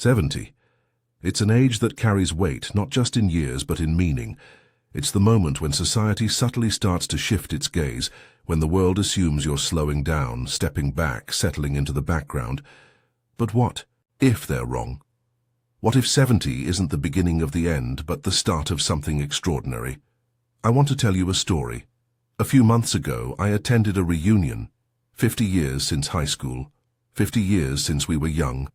70. It's an age that carries weight, not just in years but in meaning. It's the moment when society subtly starts to shift its gaze, when the world assumes you're slowing down, stepping back, settling into the background. But what if they're wrong? What if 70 isn't the beginning of the end, but the start of something extraordinary? I want to tell you a story. A few months ago, I attended a reunion. 50 years since high school. 50 years since we were young.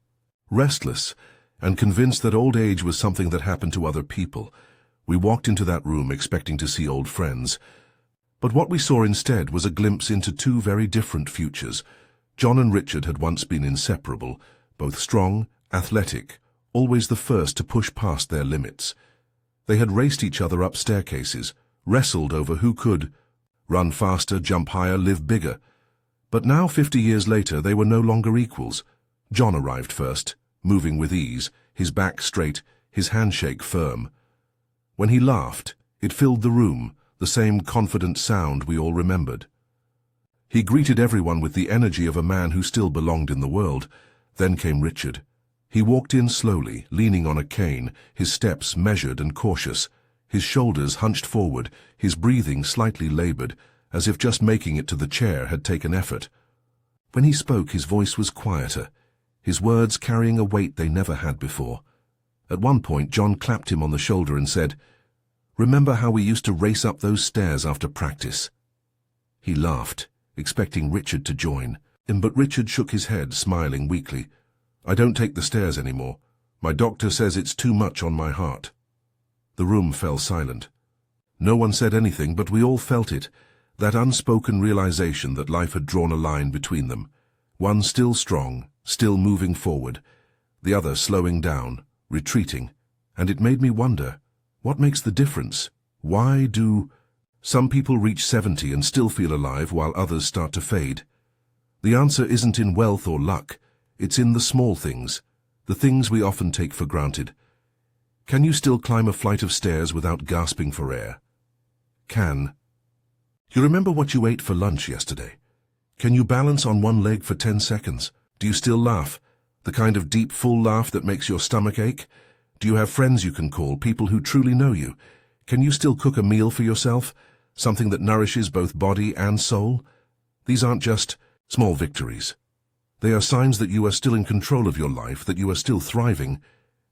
Restless, and convinced that old age was something that happened to other people. We walked into that room expecting to see old friends. But what we saw instead was a glimpse into two very different futures. John and Richard had once been inseparable, both strong, athletic, always the first to push past their limits. They had raced each other up staircases, wrestled over who could run faster, jump higher, live bigger. But now, 50 years later, they were no longer equals. John arrived first, moving with ease, his back straight, his handshake firm. When he laughed, it filled the room, the same confident sound we all remembered. He greeted everyone with the energy of a man who still belonged in the world. Then came Richard. He walked in slowly, leaning on a cane, his steps measured and cautious, his shoulders hunched forward, his breathing slightly labored, as if just making it to the chair had taken effort. When he spoke, his voice was quieter, his words carrying a weight they never had before. At one point, John clapped him on the shoulder and said, "Remember how we used to race up those stairs after practice?" He laughed, expecting Richard to join, but Richard shook his head, smiling weakly. "I don't take the stairs anymore. My doctor says it's too much on my heart." The room fell silent. No one said anything, but we all felt it, that unspoken realization that life had drawn a line between them. One still strong, still moving forward, the other slowing down, retreating, and it made me wonder, what makes the difference? Why do some people reach 70 and still feel alive while others start to fade? The answer isn't in wealth or luck, it's in the small things, the things we often take for granted. Can you still climb a flight of stairs without gasping for air? Can you remember what you ate for lunch yesterday? Can you balance on one leg for 10 seconds? Do you still laugh? The kind of deep, full laugh that makes your stomach ache? Do you have friends you can call, people who truly know you? Can you still cook a meal for yourself? Something that nourishes both body and soul? These aren't just small victories. They are signs that you are still in control of your life, that you are still thriving.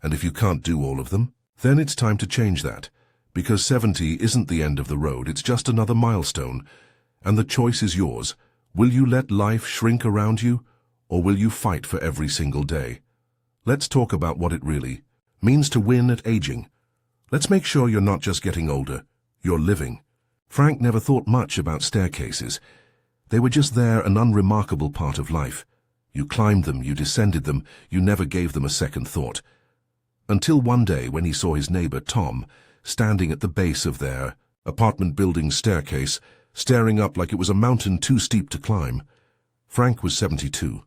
And if you can't do all of them, then it's time to change that. Because 70 isn't the end of the road, it's just another milestone. And the choice is yours. Will you let life shrink around you, or will you fight for every single day? Let's talk about what it really means to win at aging. Let's make sure you're not just getting older, you're living. Frank never thought much about staircases. They were just there, an unremarkable part of life. You climbed them, you descended them, you never gave them a second thought. Until one day when he saw his neighbor Tom standing at the base of their apartment building staircase, staring up like it was a mountain too steep to climb. Frank was 72.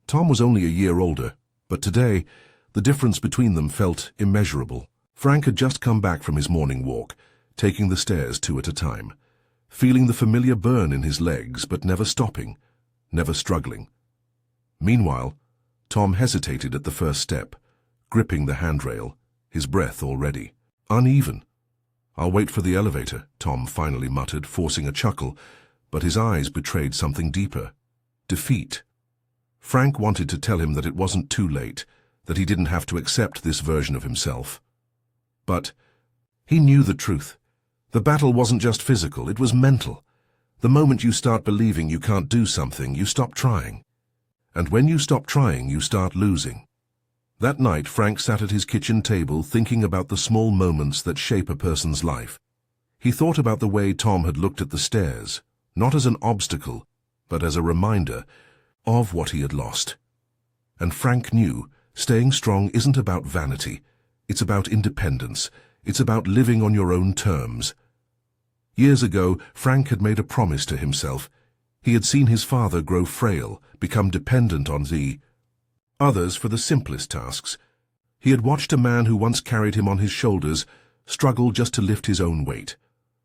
Tom was only a year older, but today the difference between them felt immeasurable. Frank had just come back from his morning walk, taking the stairs two at a time, feeling the familiar burn in his legs, but never stopping, never struggling. Meanwhile, Tom hesitated at the first step, gripping the handrail, his breath already uneven. "I'll wait for the elevator," Tom finally muttered, forcing a chuckle, but his eyes betrayed something deeper. Defeat. Frank wanted to tell him that it wasn't too late, that he didn't have to accept this version of himself. But he knew the truth. The battle wasn't just physical, it was mental. The moment you start believing you can't do something, you stop trying. And when you stop trying, you start losing. That night, Frank sat at his kitchen table thinking about the small moments that shape a person's life. He thought about the way Tom had looked at the stairs, not as an obstacle, but as a reminder of what he had lost. And Frank knew staying strong isn't about vanity, it's about independence, it's about living on your own terms. Years ago, Frank had made a promise to himself. He had seen his father grow frail, become dependent on the others for the simplest tasks. He had watched a man who once carried him on his shoulders struggle just to lift his own weight.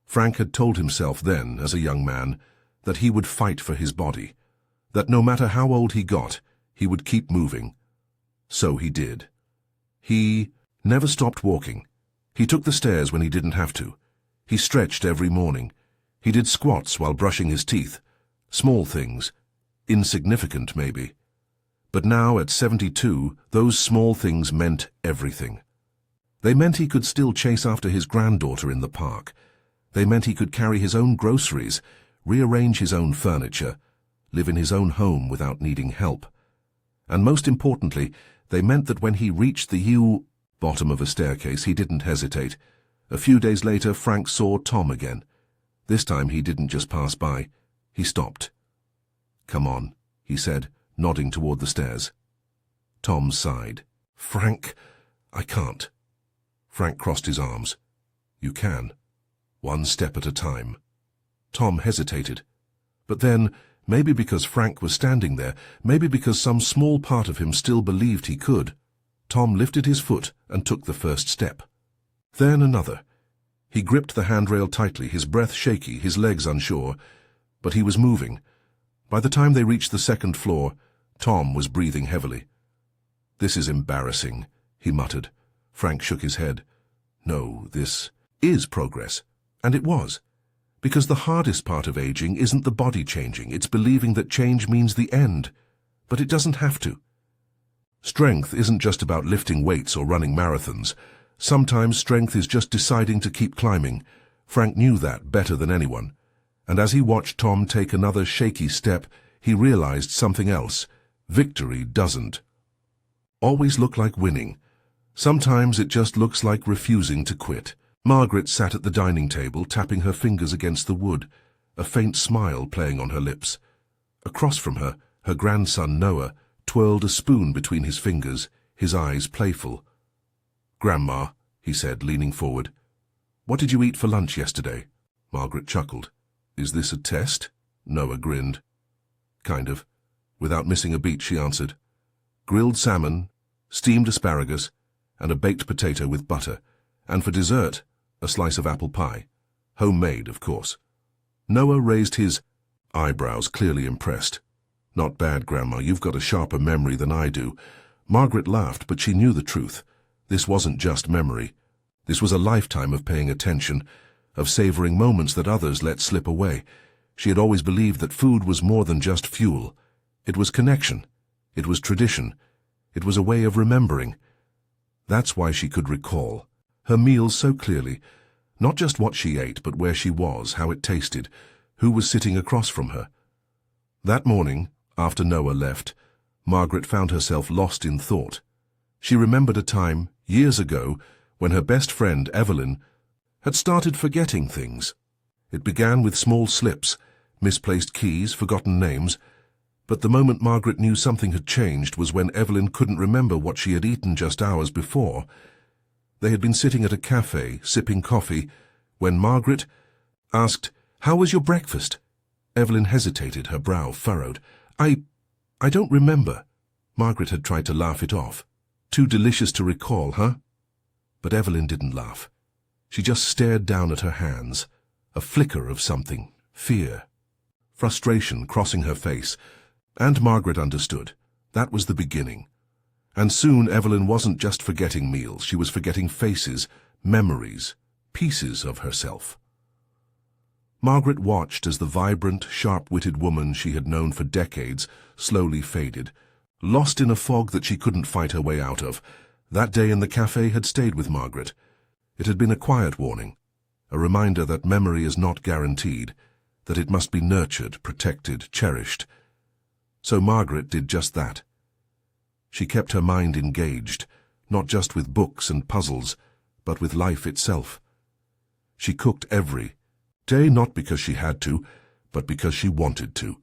Frank had told himself then, as a young man, that he would fight for his body, that no matter how old he got, he would keep moving. So he did. He never stopped walking. He took the stairs when he didn't have to. He stretched every morning. He did squats while brushing his teeth. Small things. Insignificant, maybe. But now, at 72, those small things meant everything. They meant he could still chase after his granddaughter in the park. They meant he could carry his own groceries, rearrange his own furniture, live in his own home without needing help. And most importantly, they meant that when he reached the bottom of a staircase, he didn't hesitate. A few days later, Frank saw Tom again. This time he didn't just pass by. He stopped. "Come on," he said, nodding toward the stairs. Tom sighed. "Frank, I can't." Frank crossed his arms. "You can. One step at a time." Tom hesitated. But then, maybe because Frank was standing there, maybe because some small part of him still believed he could, Tom lifted his foot and took the first step. Then another. He gripped the handrail tightly, his breath shaky, his legs unsure. But he was moving. By the time they reached the second floor, Tom was breathing heavily. "This is embarrassing," he muttered. Frank shook his head. "No, this is progress." And it was. Because the hardest part of aging isn't the body changing, it's believing that change means the end. But it doesn't have to. Strength isn't just about lifting weights or running marathons. Sometimes strength is just deciding to keep climbing. Frank knew that better than anyone. And as he watched Tom take another shaky step, he realized something else. Victory doesn't always look like winning. Sometimes it just looks like refusing to quit. Margaret sat at the dining table, tapping her fingers against the wood, a faint smile playing on her lips. Across from her, her grandson Noah twirled a spoon between his fingers, his eyes playful. "Grandma," he said, leaning forward, "what did you eat for lunch yesterday?" Margaret chuckled. "Is this a test?" Noah grinned. "Kind of." Without missing a beat, she answered. "Grilled salmon, steamed asparagus, and a baked potato with butter. And for dessert, a slice of apple pie. Homemade, of course." Noah raised his eyebrows, clearly impressed. "Not bad, Grandma. You've got a sharper memory than I do." Margaret laughed, but she knew the truth. This wasn't just memory. This was a lifetime of paying attention, of savoring moments that others let slip away. She had always believed that food was more than just fuel. It was connection. It was tradition. It was a way of remembering. That's why she could recall her meals so clearly, not just what she ate, but where she was, how it tasted, who was sitting across from her. That morning, after Noah left, Margaret found herself lost in thought. She remembered a time, years ago, when her best friend, Evelyn, had started forgetting things. It began with small slips, misplaced keys, forgotten names, but the moment Margaret knew something had changed was when Evelyn couldn't remember what she had eaten just hours before. They had been sitting at a cafe, sipping coffee, when Margaret asked, "How was your breakfast?" Evelyn hesitated, her brow furrowed. I don't remember." Margaret had tried to laugh it off. "Too delicious to recall, huh?" But Evelyn didn't laugh. She just stared down at her hands, a flicker of something, fear, frustration crossing her face. And Margaret understood. That was the beginning. And soon Evelyn wasn't just forgetting meals, she was forgetting faces, memories, pieces of herself. Margaret watched as the vibrant, sharp-witted woman she had known for decades slowly faded, lost in a fog that she couldn't fight her way out of. That day in the cafe had stayed with Margaret. It had been a quiet warning, a reminder that memory is not guaranteed, that it must be nurtured, protected, cherished. So Margaret did just that. She kept her mind engaged, not just with books and puzzles, but with life itself. She cooked every day, not because she had to, but because she wanted to.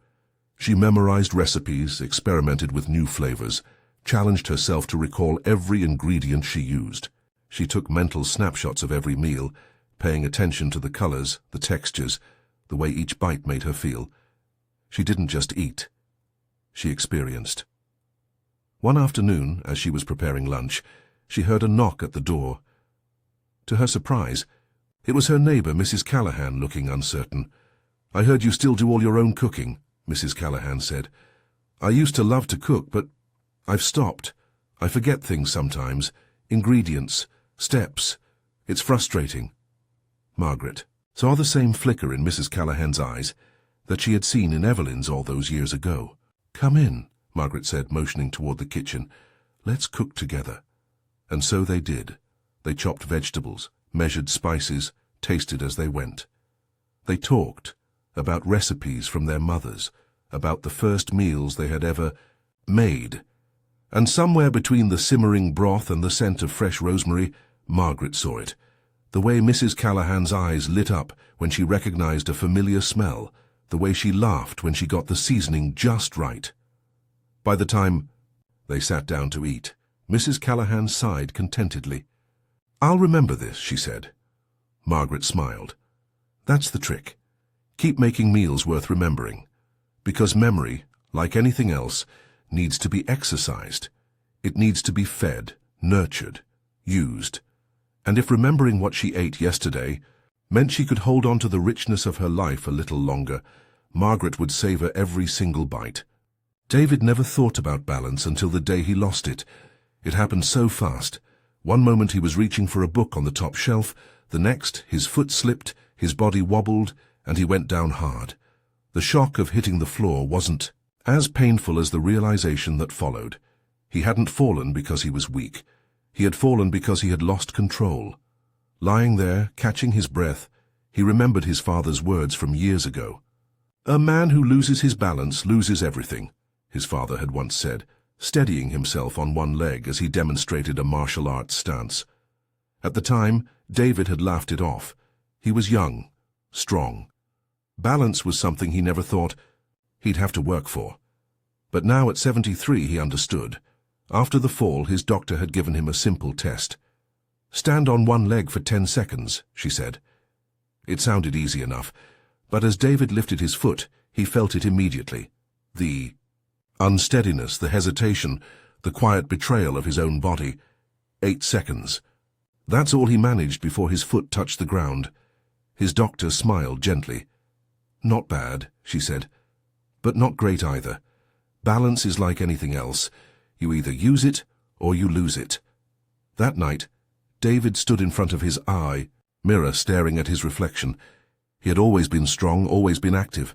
She memorized recipes, experimented with new flavors, challenged herself to recall every ingredient she used. She took mental snapshots of every meal, paying attention to the colors, the textures, the way each bite made her feel. She didn't just eat. She experienced. One afternoon, as she was preparing lunch, she heard a knock at the door. To her surprise, it was her neighbor, Mrs. Callahan, looking uncertain. "I heard you still do all your own cooking," Mrs. Callahan said. "I used to love to cook, but I've stopped. I forget things sometimes, Ingredients, steps. It's frustrating. Margaret saw the same flicker in Mrs. Callahan's eyes that she had seen in Evelyn's all those years ago. "Come in," Margaret said, motioning toward the kitchen. "Let's cook together." And so they did. They chopped vegetables, measured spices, tasted as they went. They talked about recipes from their mothers, about the first meals they had ever made. And somewhere between the simmering broth and the scent of fresh rosemary, Margaret saw it. The way Mrs. Callahan's eyes lit up when she recognized a familiar smell, the way she laughed when she got the seasoning just right. By the time they sat down to eat, Mrs. Callahan sighed contentedly. "I'll remember this," she said. Margaret smiled. "That's the trick. Keep making meals worth remembering. Because memory, like anything else, needs to be exercised. It needs to be fed, nurtured, used. And if remembering what she ate yesterday meant she could hold on to the richness of her life a little longer, Margaret would savor every single bite." David never thought about balance until the day he lost it. It happened so fast. One moment he was reaching for a book on the top shelf, the next his foot slipped, his body wobbled, and he went down hard. The shock of hitting the floor wasn't as painful as the realization that followed. He hadn't fallen because he was weak. He had fallen because he had lost control. Lying there, catching his breath, he remembered his father's words from years ago. "A man who loses his balance loses everything," his father had once said, steadying himself on one leg as he demonstrated a martial arts stance. At the time, David had laughed it off. He was young, strong. Balance was something he never thought he'd have to work for. But now at 73 he understood. After the fall, his doctor had given him a simple test. "Stand on one leg for 10 seconds, she said. It sounded easy enough, but as David lifted his foot, he felt it immediately. The unsteadiness, the hesitation, the quiet betrayal of his own body. 8 seconds. That's all he managed before his foot touched the ground. His doctor smiled gently. "Not bad," she said, "but not great either. Balance is like anything else. You either use it or you lose it." That night, David stood in front of his eye mirror staring at his reflection. He had always been strong, always been active,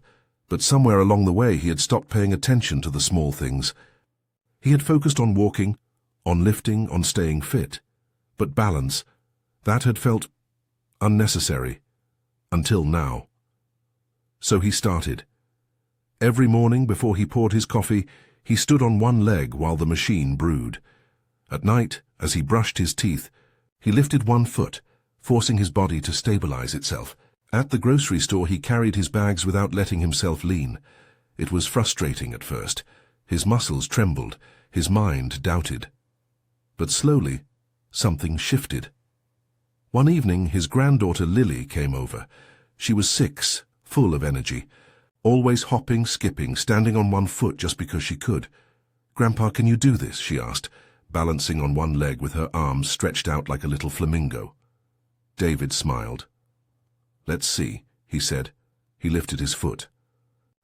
but somewhere along the way he had stopped paying attention to the small things. He had focused on walking, on lifting, on staying fit. But balance, that had felt unnecessary. Until now. So he started. Every morning before he poured his coffee, he stood on one leg while the machine brewed. At night, as he brushed his teeth, he lifted one foot, forcing his body to stabilize itself. At the grocery store he carried his bags without letting himself lean. It was frustrating at first. His muscles trembled, his mind doubted. But slowly, something shifted. One evening his granddaughter Lily came over. She was 6, full of energy, always hopping, skipping, standing on one foot just because she could. "Grandpa, can you do this?" she asked, balancing on one leg with her arms stretched out like a little flamingo. David smiled. "Let's see," he said. He lifted his foot.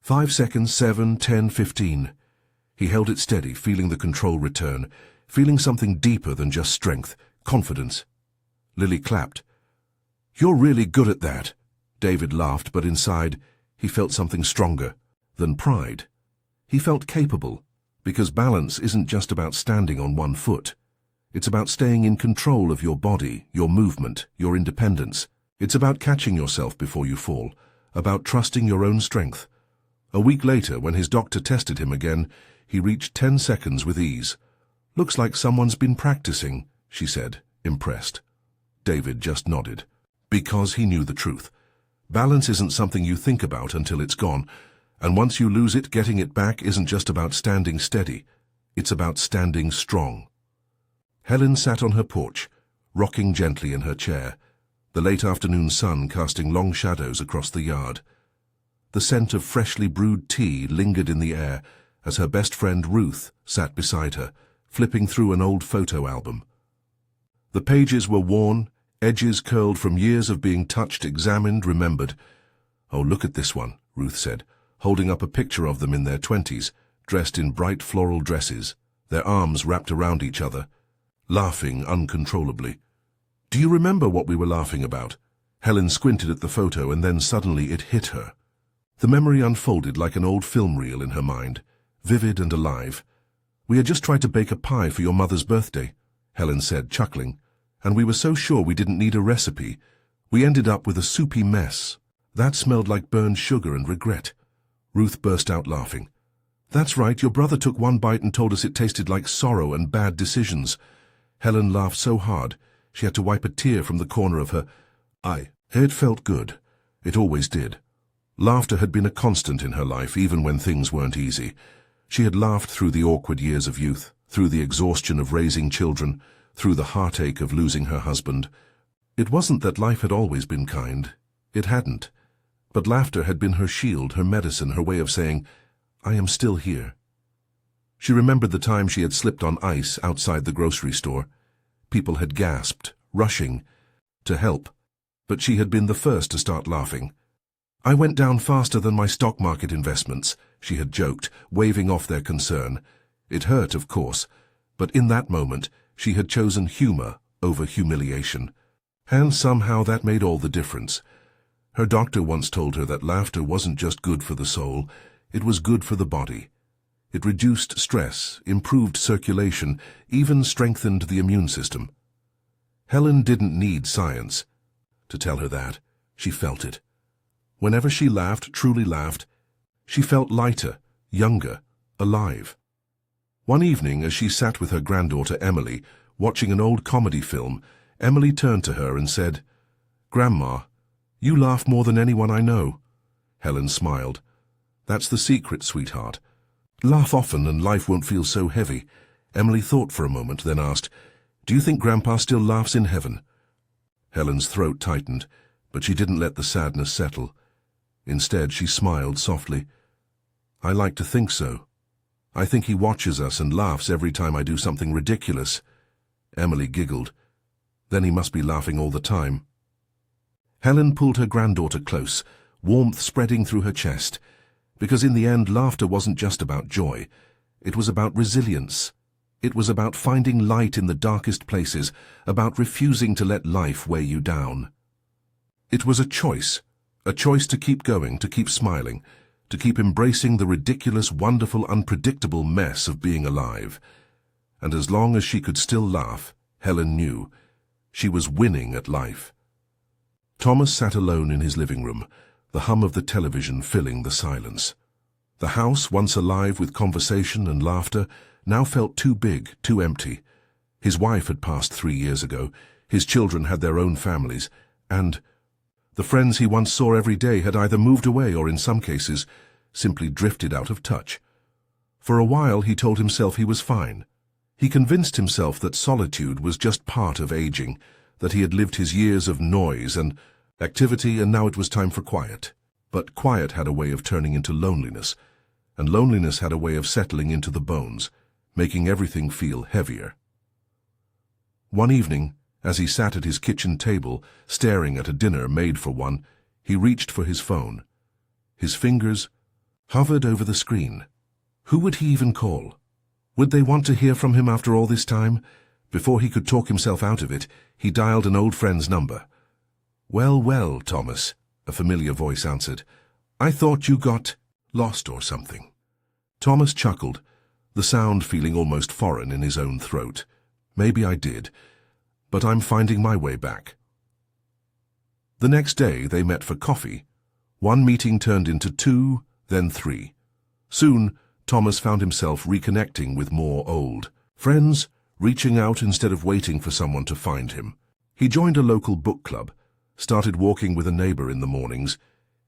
5 seconds, 7, 10, 15. He held it steady, feeling the control return, feeling something deeper than just strength, confidence. Lily clapped. "You're really good at that." David laughed, but inside he felt something stronger than pride. He felt capable, because balance isn't just about standing on one foot. It's about staying in control of your body, your movement, your independence. It's about catching yourself before you fall, about trusting your own strength. A week later, when his doctor tested him again, he reached 10 seconds with ease. "Looks like someone's been practicing," she said, impressed. David just nodded, because he knew the truth. Balance isn't something you think about until it's gone, and once you lose it, getting it back isn't just about standing steady. It's about standing strong. Helen sat on her porch, rocking gently in her chair, the late afternoon sun casting long shadows across the yard. The scent of freshly brewed tea lingered in the air as her best friend Ruth sat beside her, flipping through an old photo album. The pages were worn, edges curled from years of being touched, examined, remembered. "Oh, look at this one," Ruth said, holding up a picture of them in their 20s, dressed in bright floral dresses, their arms wrapped around each other. laughing uncontrollably. "Do you remember what we were laughing about?" Helen squinted at the photo and then suddenly it hit her. The memory unfolded like an old film reel in her mind, vivid and alive. "We had just tried to bake a pie for your mother's birthday," Helen said, chuckling, "and we were so sure we didn't need a recipe. We ended up with a soupy mess. That smelled like burned sugar and regret." Ruth burst out laughing. "That's right, your brother took one bite and told us it tasted like sorrow and bad decisions." Helen laughed so hard she had to wipe a tear from the corner of her eye. It felt good. It always did. Laughter had been a constant in her life, even when things weren't easy. She had laughed through the awkward years of youth, through the exhaustion of raising children, through the heartache of losing her husband. It wasn't that life had always been kind. It hadn't. But laughter had been her shield, her medicine, her way of saying, "I am still here." She remembered the time she had slipped on ice outside the grocery store. People had gasped, rushing to help, but she had been the first to start laughing. "I went down faster than my stock market investments," she had joked, waving off their concern. It hurt, of course, but in that moment she had chosen humor over humiliation. And somehow that made all the difference. Her doctor once told her that laughter wasn't just good for the soul, it was good for the body. It reduced stress, improved circulation, even strengthened the immune system. Helen didn't need science to tell her that. She felt it. Whenever she laughed, truly laughed, she felt lighter, younger, alive. One evening, as she sat with her granddaughter Emily, watching an old comedy film, Emily turned to her and said, "Grandma, you laugh more than anyone I know." Helen smiled. "That's the secret, sweetheart. Laugh often and life won't feel so heavy." Emily thought for a moment, then asked, "Do you think Grandpa still laughs in heaven?" Helen's throat tightened, but she didn't let the sadness settle. Instead, she smiled softly. "I like to think so. I think he watches us and laughs every time I do something ridiculous." Emily giggled. "Then he must be laughing all the time." Helen pulled her granddaughter close, warmth spreading through her chest, because in the end laughter wasn't just about joy. It was about resilience. It was about finding light in the darkest places, about refusing to let life weigh you down. It was a choice to keep going, to keep smiling, to keep embracing the ridiculous, wonderful, unpredictable mess of being alive. And as long as she could still laugh, Helen knew she was winning at life. Thomas sat alone in his living room, the hum of the television filling the silence. The house, once alive with conversation and laughter, now felt too big, too empty. His wife had passed 3 years ago, his children had their own families, and the friends he once saw every day had either moved away or, in some cases, simply drifted out of touch. For a while he told himself he was fine. He convinced himself that solitude was just part of aging, that he had lived his years of noise and activity and now it was time for quiet. But quiet had a way of turning into loneliness, and loneliness had a way of settling into the bones, making everything feel heavier. One evening, as he sat at his kitchen table, staring at a dinner made for one, he reached for his phone. His fingers hovered over the screen. Who would he even call? Would they want to hear from him after all this time? Before he could talk himself out of it, he dialed an old friend's number. "Well, well, Thomas," a familiar voice answered. "I thought you got lost or something." Thomas chuckled, the sound feeling almost foreign in his own throat. "Maybe I did, but I'm finding my way back." The next day they met for coffee. One meeting turned into 2, then 3. Soon, Thomas found himself reconnecting with more old friends, reaching out instead of waiting for someone to find him. He joined a local book club, started walking with a neighbor in the mornings,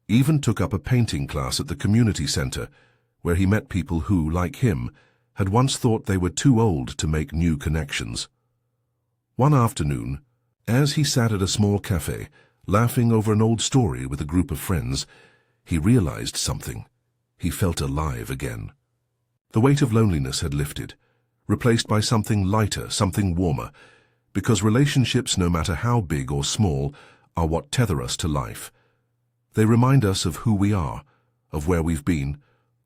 even took up a painting class at the community center, where he met people who, like him, had once thought they were too old to make new connections. One afternoon, as he sat at a small cafe, laughing over an old story with a group of friends, he realized something. He felt alive again. The weight of loneliness had lifted, replaced by something lighter, something warmer, because relationships, no matter how big or small, are what tether us to life. They remind us of who we are, of where we've been,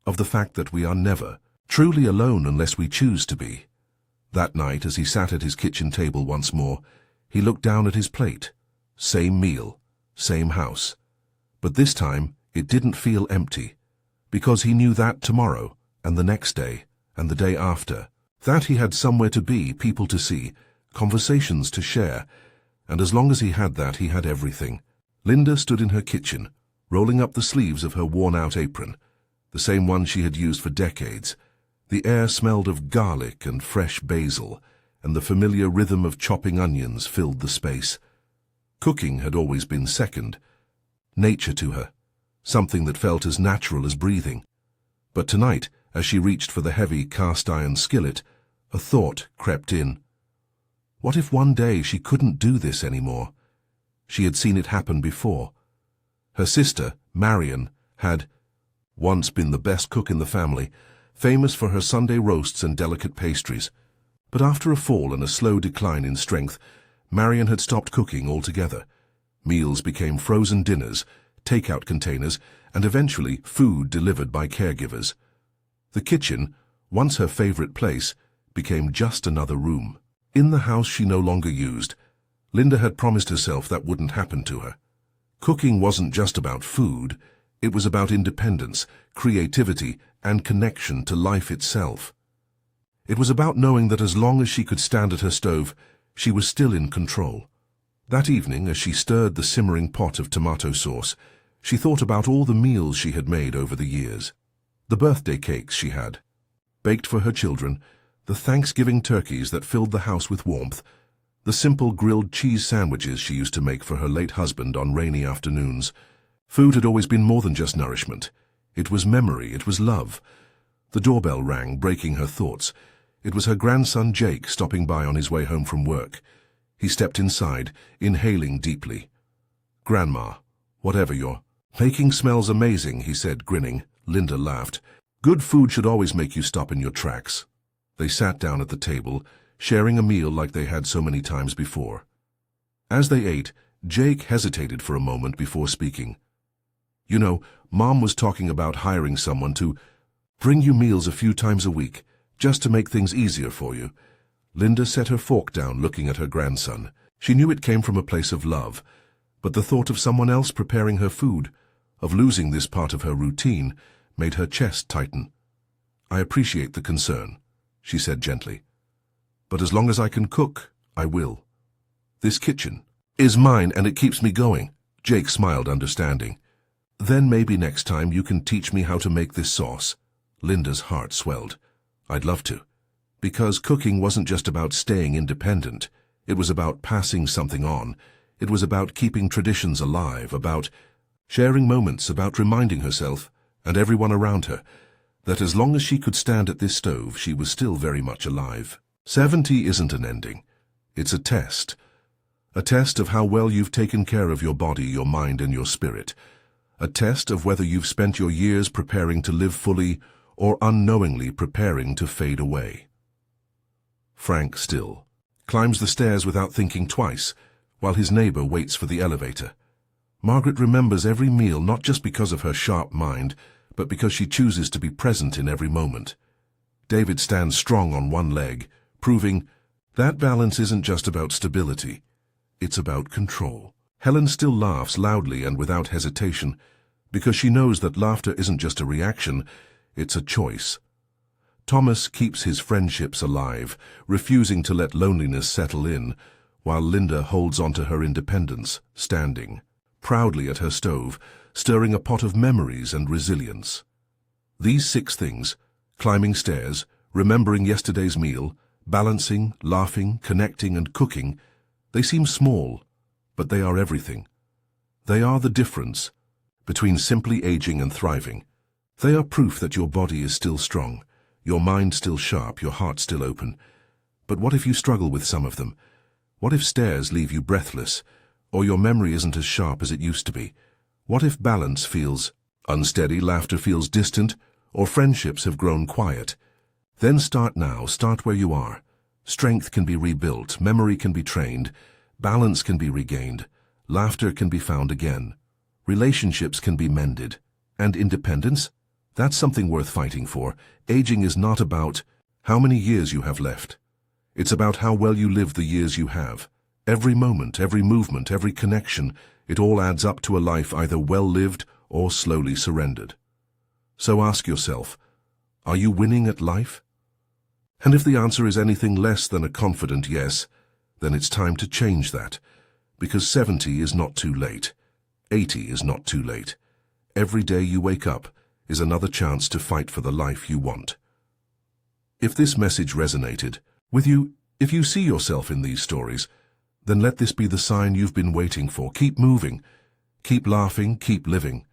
of the fact that we are never truly alone unless we choose to be. That night, as he sat at his kitchen table once more, he looked down at his plate. Same meal, same house. But this time, it didn't feel empty, because he knew that tomorrow, and the next day, and the day after, that he had somewhere to be, people to see, conversations to share, and as long as he had that, he had everything. Linda stood in her kitchen, rolling up the sleeves of her worn-out apron, the same one she had used for decades. The air smelled of garlic and fresh basil, and the familiar rhythm of chopping onions filled the space. Cooking had always been second, nature to her, something that felt as natural as breathing. But tonight, as she reached for the heavy cast-iron skillet, a thought crept in. What if one day she couldn't do this anymore? She had seen it happen before. Her sister, Marion, had once been the best cook in the family, famous for her Sunday roasts and delicate pastries. But after a fall and a slow decline in strength, Marion had stopped cooking altogether. Meals became frozen dinners, take-out containers, and eventually food delivered by caregivers. The kitchen, once her favorite place, became just another room. In the house she no longer used, Linda had promised herself that wouldn't happen to her. Cooking wasn't just about food, it was about independence, creativity, and connection to life itself. It was about knowing that as long as she could stand at her stove, she was still in control. That evening, as she stirred the simmering pot of tomato sauce, she thought about all the meals she had made over the years. The birthday cakes she had baked for her children, the Thanksgiving turkeys that filled the house with warmth, the simple grilled cheese sandwiches she used to make for her late husband on rainy afternoons. Food had always been more than just nourishment. It was memory, it was love. The doorbell rang, breaking her thoughts. It was her grandson Jake stopping by on his way home from work. He stepped inside, inhaling deeply. "Grandma, whatever you're making smells amazing," he said, grinning. Linda laughed. "Good food should always make you stop in your tracks." They sat down at the table, sharing a meal like they had so many times before. As they ate, Jake hesitated for a moment before speaking. "You know, Mom was talking about hiring someone to bring you meals a few times a week, just to make things easier for you." Linda set her fork down, looking at her grandson. She knew it came from a place of love, but the thought of someone else preparing her food, of losing this part of her routine, made her chest tighten. "I appreciate the concern," she said gently. "But as long as I can cook, I will. This kitchen is mine and it keeps me going." Jake smiled, understanding. "Then maybe next time you can teach me how to make this sauce." Linda's heart swelled. "I'd love to." Because cooking wasn't just about staying independent. It was about passing something on. It was about keeping traditions alive, about sharing moments, about reminding herself, and everyone around her, that as long as she could stand at this stove, she was still very much alive. 70 isn't an ending. It's a test. A test of how well you've taken care of your body, your mind, and your spirit. A test of whether you've spent your years preparing to live fully or unknowingly preparing to fade away. Frank still climbs the stairs without thinking twice, while his neighbor waits for the elevator. Margaret remembers every meal not just because of her sharp mind, but because she chooses to be present in every moment. David stands strong on one leg, proving that balance isn't just about stability, it's about control. Helen still laughs loudly and without hesitation, because she knows that laughter isn't just a reaction, it's a choice. Thomas keeps his friendships alive, refusing to let loneliness settle in, while Linda holds on to her independence, standing proudly at her stove, stirring a pot of memories and resilience. These 6 things, climbing stairs, remembering yesterday's meal, balancing, laughing, connecting, and cooking, they seem small, but they are everything. They are the difference between simply aging and thriving. They are proof that your body is still strong, your mind still sharp, your heart still open. But what if you struggle with some of them? What if stairs leave you breathless, or your memory isn't as sharp as it used to be? What if balance feels unsteady, laughter feels distant, or friendships have grown quiet? Then start now, start where you are. Strength can be rebuilt, memory can be trained, balance can be regained, laughter can be found again, relationships can be mended, and independence? That's something worth fighting for. Aging is not about how many years you have left. It's about how well you live the years you have. Every moment, every movement, every connection, it all adds up to a life either well-lived or slowly surrendered. So ask yourself, are you winning at life? And if the answer is anything less than a confident yes, then it's time to change that. Because 70 is not too late. 80 is not too late. Every day you wake up is another chance to fight for the life you want. If this message resonated with you, if you see yourself in these stories, then let this be the sign you've been waiting for. Keep moving, keep laughing, keep living.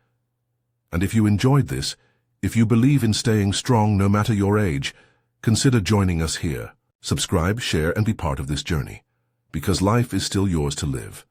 And if you enjoyed this, if you believe in staying strong no matter your age, consider joining us here. Subscribe, share, and be part of this journey. Because life is still yours to live.